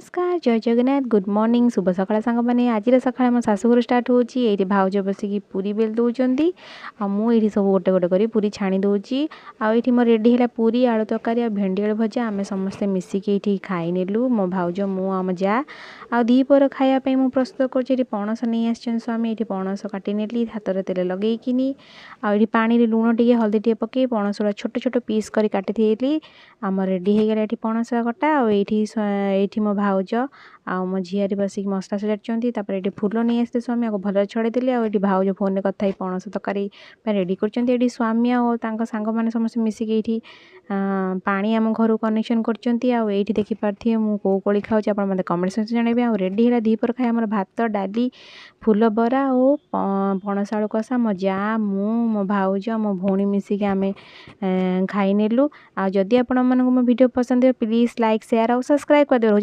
नमस्कार जय Jagannath good morning शुभ सकाळ सांग मैंने आज सकाळ मो शाशुघर स्टार्ट होची ये भाउज बसिकी पूरी बेल दौरान मुझे सब गोटे गोटे कर पूरी छाणी दूची आठ मो रेडी है पूरी आलू तरकारी आ भेंडी आलू भजा आम समस्ते मिसिकी ये खाई नेलु मो भाउज मु जा आ दीपर खायापी मुझे प्रस्तुत कर पणस नहीं आसान स्वामी ये पणस काटी नेली हाथ में तेल लगेकिनी आठ पानी लुण टे हल्दी टे पकई पणस गुड़ा छोट छोट पीस कर काटी थी आम रेडी हो गला ये पणस कटा आठी मो भाउज आ मो झीआरी बसिक मसला सजाड़ी ये फूल नहीं आसते स्वामी आपको भल छड़ेदेली आठ भाउज फोन कथा पणस तरकारी रेडी कर स्वामी और सांग मैंने समस्त मिसिकी ये पानी आम घर कनेक्शन कर देखिपारे मुझे कौ कोली खाऊँ आप कमेंट सेक्शन जनइबे आ रेडी है दीपर खाए आम भात डाली फूल बरा और पणस आलू कषा मो जा मो भाउज मो भौणी मिसिकी आम खाई नेलु आ जदि आपण मो वीडियो पसंद है प्लीज लाइक शेयर और सब्सक्राइब कर दे।